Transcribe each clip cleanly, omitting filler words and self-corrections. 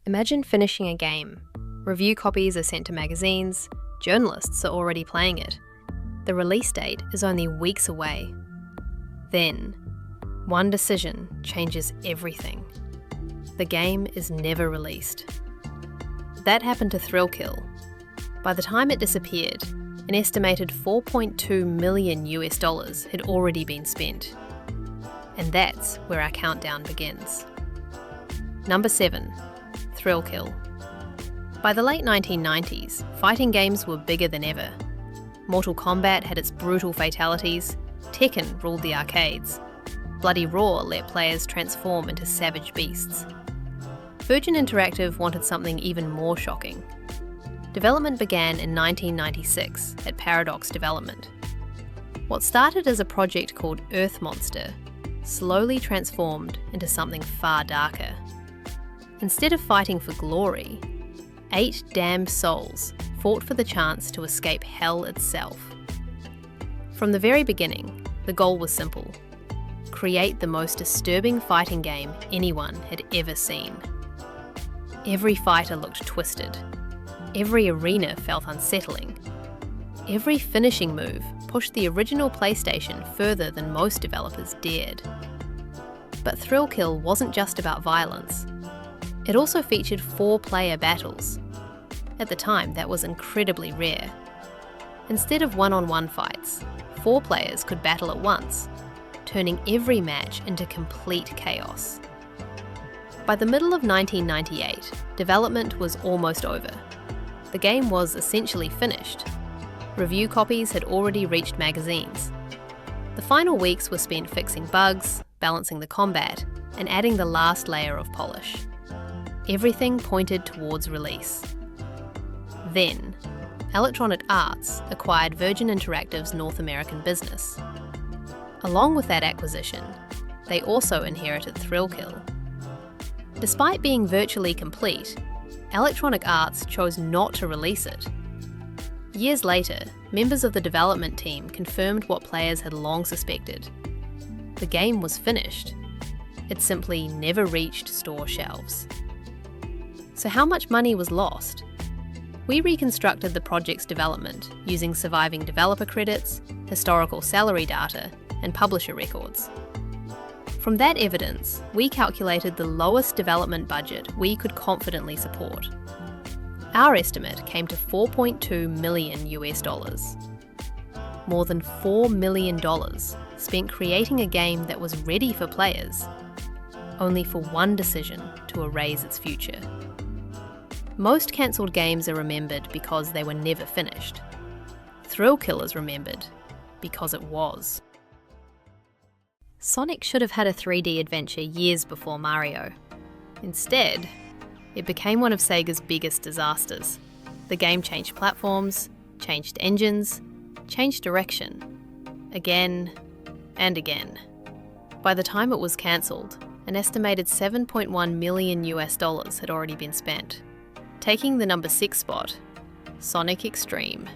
Imagine finishing a game. Review copies are sent to magazines, journalists are already playing it. The release date is only weeks away. Then, one decision changes everything. The game is never released. That happened to Thrillkill. By the time it disappeared, an estimated $4.2 million had already been spent. And that's where our countdown begins. Number 7. Thrillkill. By the late 1990s, fighting games were bigger than ever. Mortal Kombat had its brutal fatalities, Tekken ruled the arcades, Bloody Roar let players transform into savage beasts. Virgin Interactive wanted something even more shocking. Development began in 1996 at Paradox Development. What started as a project called Earth Monster slowly transformed into something far darker. Instead of fighting for glory, 8 damned souls fought for the chance to escape hell itself. From the very beginning, the goal was simple: create the most disturbing fighting game anyone had ever seen. Every fighter looked twisted. Every arena felt unsettling. Every finishing move pushed the original PlayStation further than most developers dared. But Thrillkill wasn't just about violence. It also featured 4-player battles. At the time, that was incredibly rare. Instead of one-on-one fights, 4 players could battle at once, turning every match into complete chaos. By the middle of 1998, development was almost over. The game was essentially finished. Review copies had already reached magazines. The final weeks were spent fixing bugs, balancing the combat, and adding the last layer of polish. Everything pointed towards release. Then, Electronic Arts acquired Virgin Interactive's North American business. Along with that acquisition, they also inherited Thrillkill. Despite being virtually complete, Electronic Arts chose not to release it. Years later, members of the development team confirmed what players had long suspected. The game was finished. It simply never reached store shelves. So how much money was lost? We reconstructed the project's development using surviving developer credits, historical salary data, and publisher records. From that evidence, we calculated the lowest development budget we could confidently support. Our estimate came to $4.2 million. More than $4 million spent creating a game that was ready for players, only for one decision to erase its future. Most cancelled games are remembered because they were never finished. Thrillkill is remembered because it was. Sonic should have had a 3D adventure years before Mario. Instead, it became one of Sega's biggest disasters. The game changed platforms, changed engines, changed direction. Again and again. By the time it was cancelled, an estimated $7.1 million had already been spent. Taking the number 6 spot, Sonic X-treme.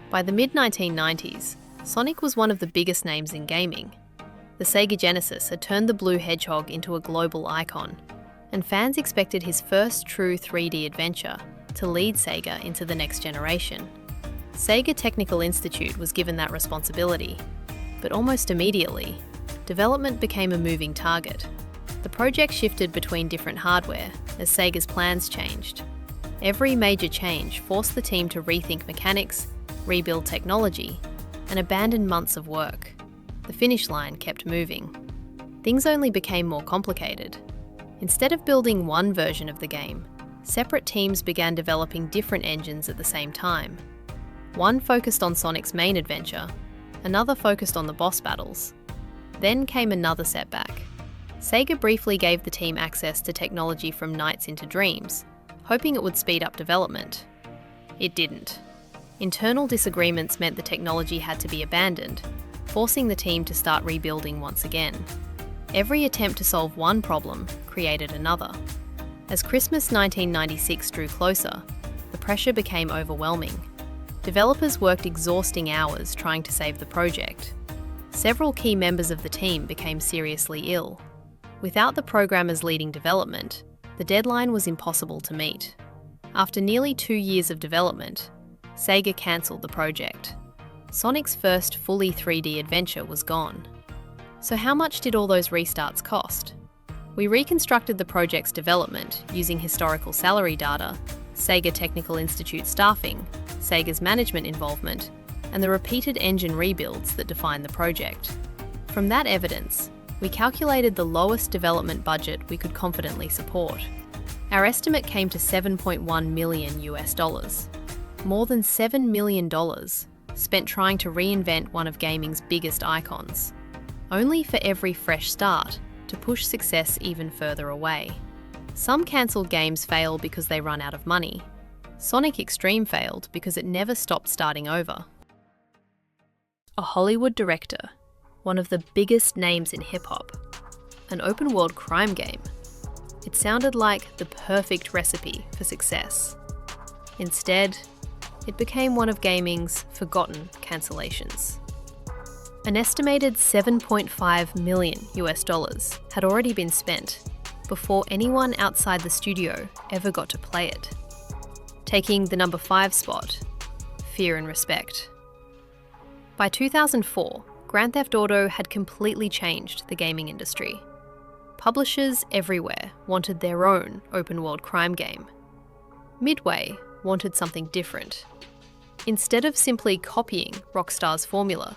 By the mid-1990s, Sonic was one of the biggest names in gaming. The Sega Genesis had turned the blue hedgehog into a global icon, and fans expected his first true 3D adventure to lead Sega into the next generation. Sega Technical Institute was given that responsibility, but almost immediately, development became a moving target. The project shifted between different hardware as Sega's plans changed. Every major change forced the team to rethink mechanics, rebuild technology, and abandon months of work. The finish line kept moving. Things only became more complicated. Instead of building one version of the game, separate teams began developing different engines at the same time. One focused on Sonic's main adventure, another focused on the boss battles. Then came another setback. Sega briefly gave the team access to technology from Nights into Dreams, hoping it would speed up development. It didn't. Internal disagreements meant the technology had to be abandoned, forcing the team to start rebuilding once again. Every attempt to solve one problem created another. As Christmas 1996 drew closer, the pressure became overwhelming. Developers worked exhausting hours trying to save the project. several key members of the team became seriously ill. Without the programmers leading development, the deadline was impossible to meet. After nearly 2 years of development, Sega cancelled the project. Sonic's first fully 3D adventure was gone. So how much did all those restarts cost? We reconstructed the project's development using historical salary data, Sega Technical Institute staffing, Sega's management involvement, and the repeated engine rebuilds that define the project. From that evidence, we calculated the lowest development budget we could confidently support. Our estimate came to $7.1 million US. More than $7 million spent trying to reinvent one of gaming's biggest icons, only for every fresh start to push success even further away. Some cancelled games fail because they run out of money. Sonic X-treme failed because it never stopped starting over. A Hollywood director, one of the biggest names in hip-hop, an open-world crime game. It sounded like the perfect recipe for success. Instead, it became one of gaming's forgotten cancellations. An estimated $7.5 million US had already been spent before anyone outside the studio ever got to play it. Taking the number 5 spot, Fear and Respect. By 2004, Grand Theft Auto had completely changed the gaming industry. Publishers everywhere wanted their own open-world crime game. Midway wanted something different. Instead of simply copying Rockstar's formula,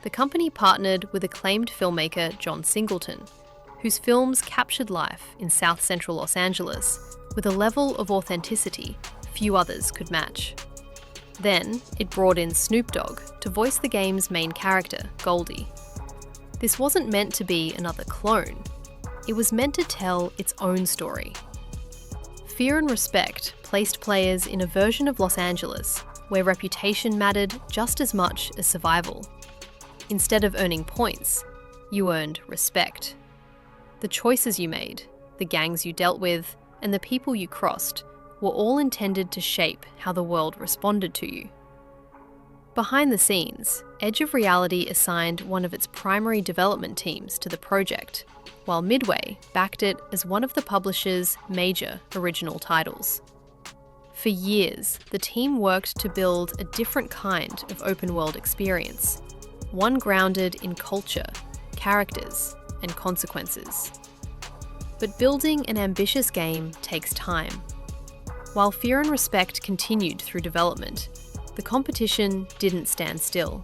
the company partnered with acclaimed filmmaker John Singleton, whose films captured life in South Central Los Angeles with a level of authenticity few others could match. Then, it brought in Snoop Dogg to voice the game's main character, Goldie. This wasn't meant to be another clone. It was meant to tell its own story. Fear and Respect placed players in a version of Los Angeles where reputation mattered just as much as survival. Instead of earning points, you earned respect. The choices you made, the gangs you dealt with, and the people you crossed were all intended to shape how the world responded to you. Behind the scenes, Edge of Reality assigned one of its primary development teams to the project, while Midway backed it as one of the publisher's major original titles. For years, the team worked to build a different kind of open-world experience, one grounded in culture, characters, and consequences. But building an ambitious game takes time. While Fear and Respect continued through development, the competition didn't stand still.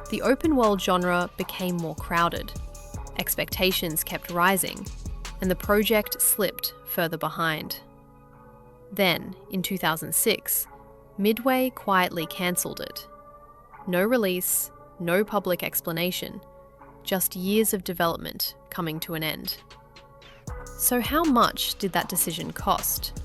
The open-world genre became more crowded, expectations kept rising, and the project slipped further behind. Then, in 2006, Midway quietly cancelled it. No release, no public explanation, just years of development coming to an end. So how much did that decision cost?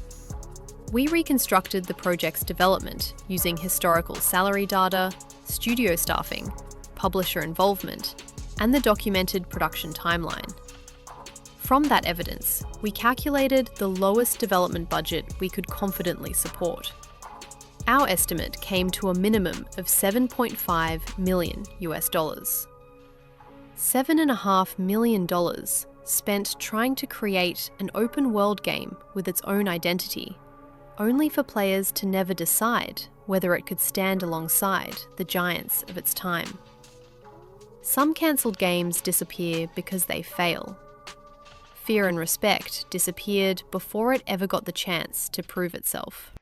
We reconstructed the project's development using historical salary data, studio staffing, publisher involvement, and the documented production timeline. From that evidence, we calculated the lowest development budget we could confidently support. Our estimate came to a minimum of $7.5 million US. $7.5 million spent trying to create an open-world game with its own identity, only for players to never decide whether it could stand alongside the giants of its time. Some cancelled games disappear because they fail. Fear and Respect disappeared before it ever got the chance to prove itself.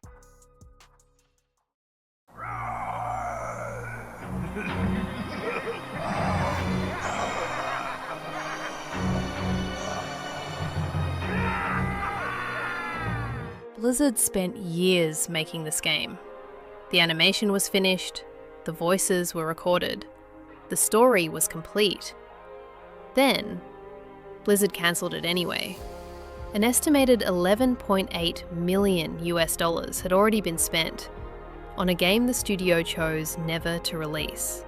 Blizzard spent years making this game. The animation was finished, the voices were recorded, the story was complete. Then, Blizzard cancelled it anyway. An estimated $11.8 million US had already been spent on a game the studio chose never to release.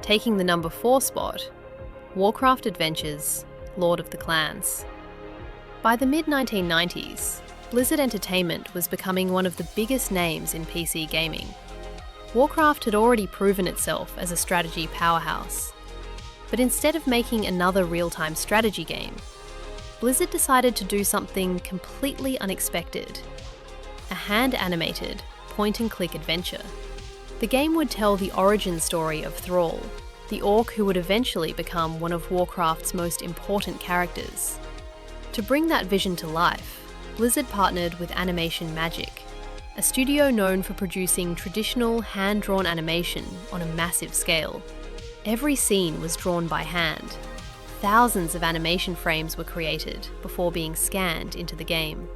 Taking the number 4 spot, Warcraft Adventures, Lord of the Clans. By the mid-1990s, Blizzard Entertainment was becoming one of the biggest names in PC gaming. Warcraft had already proven itself as a strategy powerhouse. But instead of making another real-time strategy game, Blizzard decided to do something completely unexpected: a hand-animated, point-and-click adventure. The game would tell the origin story of Thrall, the orc who would eventually become one of Warcraft's most important characters. To bring that vision to life, Blizzard partnered with Animation Magic, a studio known for producing traditional hand-drawn animation on a massive scale. Every scene was drawn by hand. Thousands of animation frames were created before being scanned into the game.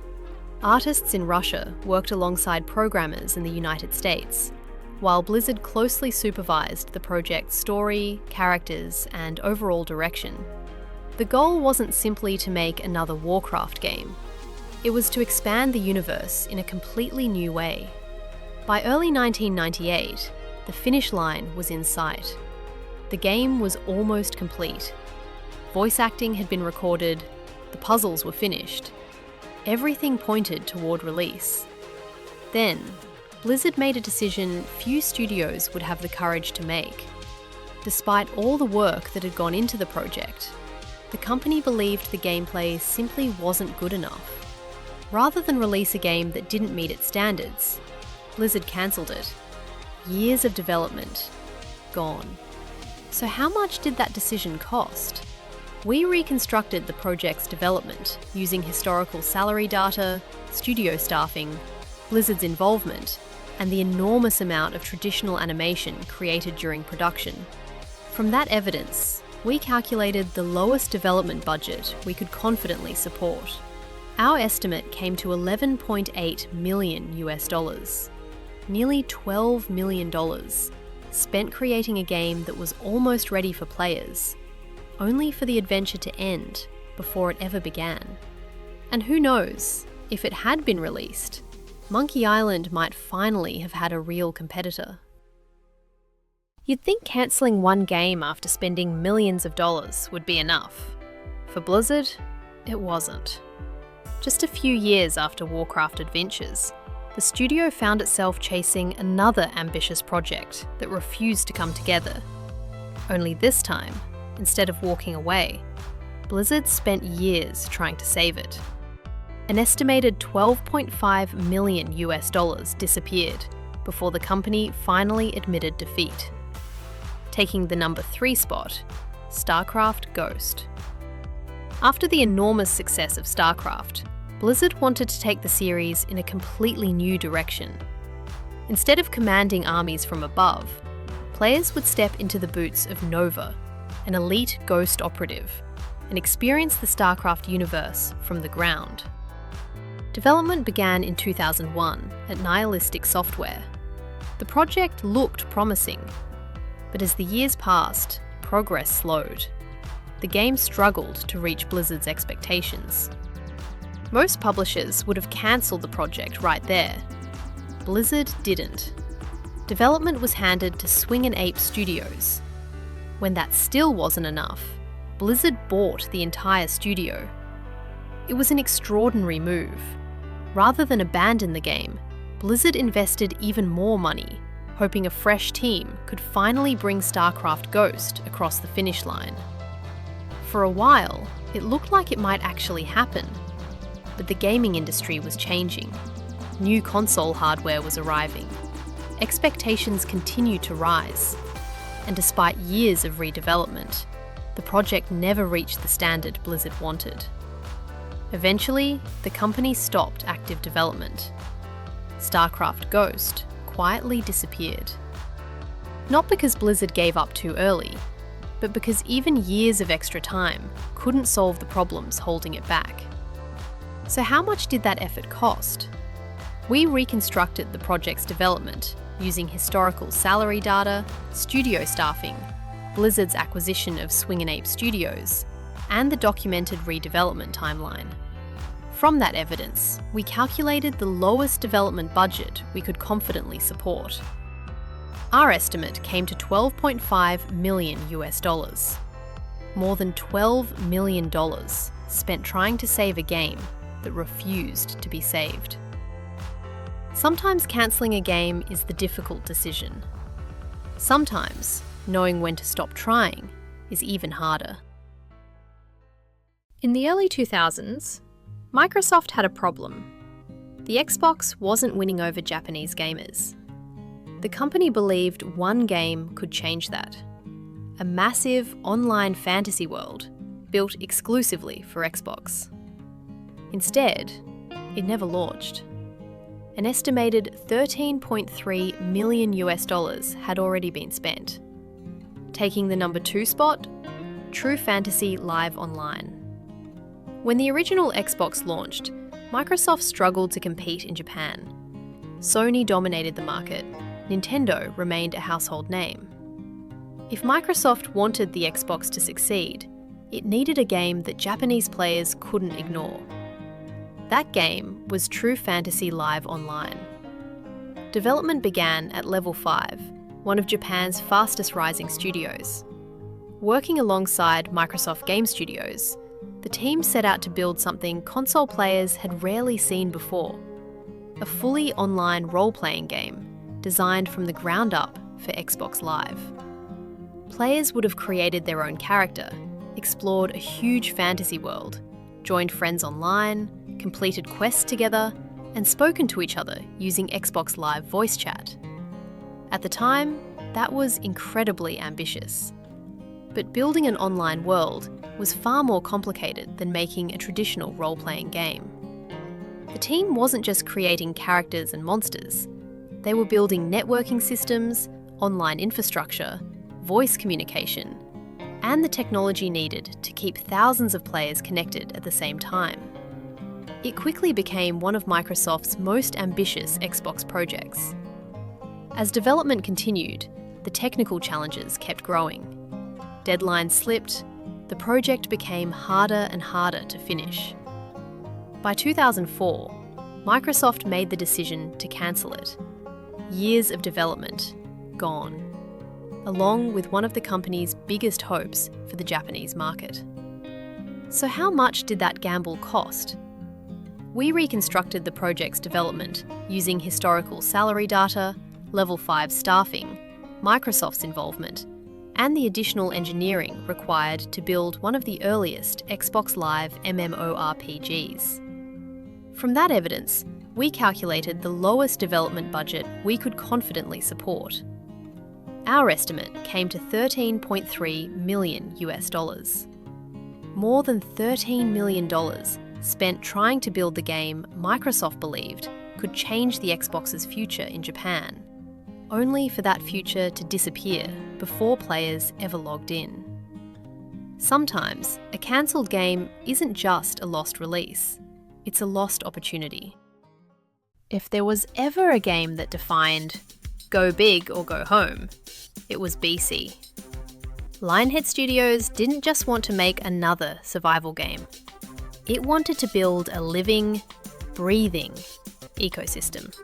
Artists in Russia worked alongside programmers in the United States, while Blizzard closely supervised the project's story, characters, and overall direction. The goal wasn't simply to make another Warcraft game. It was to expand the universe in a completely new way. By early 1998, the finish line was in sight. The game was almost complete. Voice acting had been recorded, the puzzles were finished. Everything pointed toward release. Then, Blizzard made a decision few studios would have the courage to make. Despite all the work that had gone into the project, the company believed the gameplay simply wasn't good enough. Rather than release a game that didn't meet its standards, Blizzard cancelled it. Years of development, gone. So how much did that decision cost? We reconstructed the project's development using historical salary data, studio staffing, Blizzard's involvement, and the enormous amount of traditional animation created during production. From that evidence, we calculated the lowest development budget we could confidently support. Our estimate came to $11.8 million US, nearly $12 million, spent creating a game that was almost ready for players, only for the adventure to end before it ever began. And who knows, if it had been released, Monkey Island might finally have had a real competitor. You'd think cancelling one game after spending millions of dollars would be enough. For Blizzard, it wasn't. Just a few years after Warcraft Adventures, the studio found itself chasing another ambitious project that refused to come together. Only this time, instead of walking away, Blizzard spent years trying to save it. An estimated $12.5 million US disappeared before the company finally admitted defeat. Taking the number 3 spot, StarCraft Ghost. After the enormous success of StarCraft, Blizzard wanted to take the series in a completely new direction. Instead of commanding armies from above, players would step into the boots of Nova, an elite ghost operative, and experience the StarCraft universe from the ground. Development began in 2001 at Nihilistic Software. The project looked promising, but as the years passed, progress slowed. The game struggled to reach Blizzard's expectations. Most publishers would have cancelled the project right there. Blizzard didn't. Development was handed to Swing and Ape Studios. When that still wasn't enough, Blizzard bought the entire studio. It was an extraordinary move. Rather than abandon the game, Blizzard invested even more money, hoping a fresh team could finally bring StarCraft Ghost across the finish line. For a while, it looked like it might actually happen. But the gaming industry was changing. New console hardware was arriving. Expectations continued to rise. And despite years of redevelopment, the project never reached the standard Blizzard wanted. Eventually, the company stopped active development. StarCraft Ghost quietly disappeared. Not because Blizzard gave up too early, but because even years of extra time couldn't solve the problems holding it back. So how much did that effort cost? We reconstructed the project's development using historical salary data, studio staffing, Blizzard's acquisition of Swing and Ape Studios, and the documented redevelopment timeline. From that evidence, we calculated the lowest development budget we could confidently support. Our estimate came to $12.5 million US. More than $12 million spent trying to save a game that refused to be saved. Sometimes cancelling a game is the difficult decision. Sometimes knowing when to stop trying is even harder. In the early 2000s, Microsoft had a problem. The Xbox wasn't winning over Japanese gamers. The company believed one game could change that. A massive online fantasy world built exclusively for Xbox. Instead, it never launched. An estimated $13.3 million had already been spent. Taking the number 2 spot, True Fantasy Live Online. When the original Xbox launched, Microsoft struggled to compete in Japan. Sony dominated the market. Nintendo remained a household name. If Microsoft wanted the Xbox to succeed, it needed a game that Japanese players couldn't ignore. That game was True Fantasy Live Online. Development began at Level 5, one of Japan's fastest rising studios. Working alongside Microsoft Game Studios, the team set out to build something console players had rarely seen before: a fully online role-playing game designed from the ground up for Xbox Live. Players would have created their own character, explored a huge fantasy world, joined friends online, completed quests together, and spoken to each other using Xbox Live voice chat. At the time, that was incredibly ambitious. But building an online world was far more complicated than making a traditional role-playing game. The team wasn't just creating characters and monsters. They were building networking systems, online infrastructure, voice communication, and the technology needed to keep thousands of players connected at the same time. It quickly became one of Microsoft's most ambitious Xbox projects. As development continued, the technical challenges kept growing. Deadlines slipped, the project became harder and harder to finish. By 2004, Microsoft made the decision to cancel it. Years of development gone, along with one of the company's biggest hopes for the Japanese market. So how much did that gamble cost? We reconstructed the project's development using historical salary data, Level 5 staffing, Microsoft's involvement, and the additional engineering required to build one of the earliest Xbox Live MMORPGs. From that evidence, we calculated the lowest development budget we could confidently support. Our estimate came to $13.3 million. More than $13 million spent trying to build the game Microsoft believed could change the Xbox's future in Japan, only for that future to disappear before players ever logged in. Sometimes, a cancelled game isn't just a lost release, it's a lost opportunity. If there was ever a game that defined go big or go home, it was BC. Lionhead Studios didn't just want to make another survival game. It wanted to build a living, breathing ecosystem.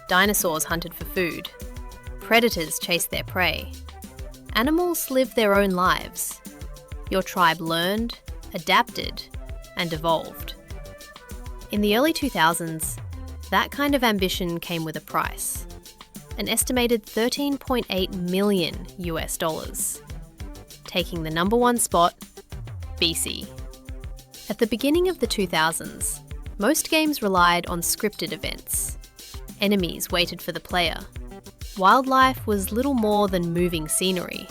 Dinosaurs hunted for food. Predators chased their prey. Animals lived their own lives. Your tribe learned, adapted, and evolved. In the early 2000s, that kind of ambition came with a price. An estimated $13.8 million. Taking the number 1 spot, BC. At the beginning of the 2000s, most games relied on scripted events. Enemies waited for the player. Wildlife was little more than moving scenery.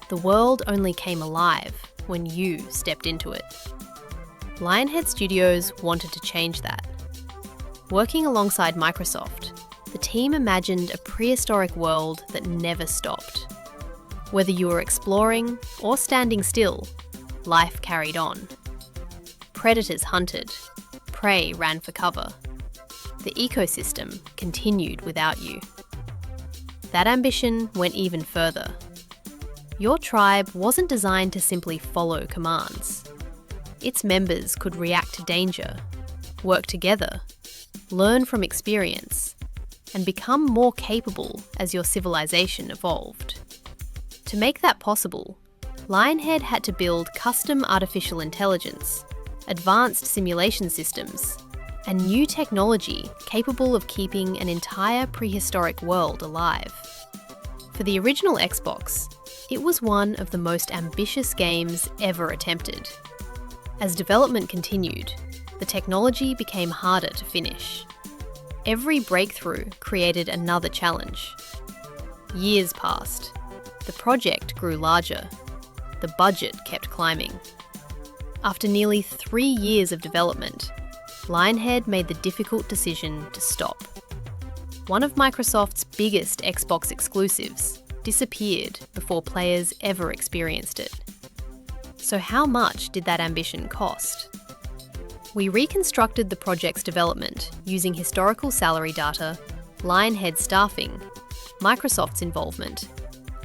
The world only came alive when you stepped into it. Lionhead Studios wanted to change that. Working alongside Microsoft, the team imagined a prehistoric world that never stopped. Whether you were exploring or standing still, life carried on. Predators hunted, prey ran for cover. The ecosystem continued without you. That ambition went even further. Your tribe wasn't designed to simply follow commands. Its members could react to danger, work together, learn from experience, and become more capable as your civilization evolved. To make that possible, Lionhead had to build custom artificial intelligence, advanced simulation systems, and new technology capable of keeping an entire prehistoric world alive. For the original Xbox, It was one of the most ambitious games ever attempted. As development continued, the technology became harder to finish. Every breakthrough created another challenge. Years passed. The project grew larger. The budget kept climbing. After nearly 3 years of development, Lionhead made the difficult decision to stop. One of Microsoft's biggest Xbox exclusives disappeared before players ever experienced it. So how much did that ambition cost? We reconstructed the project's development using historical salary data, Lionhead staffing, Microsoft's involvement,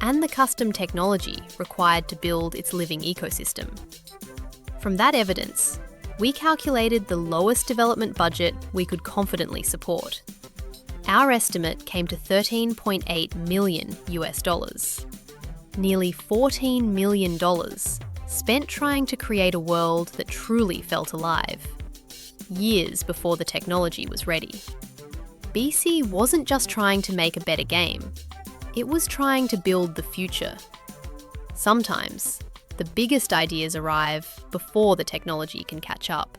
and the custom technology required to build its living ecosystem. From that evidence, we calculated the lowest development budget we could confidently support. Our estimate came to $13.8 million US, nearly $14 million spent trying to create a world that truly felt alive, years before the technology was ready. BC wasn't just trying to make a better game, it was trying to build the future. Sometimes, the biggest ideas arrive before the technology can catch up.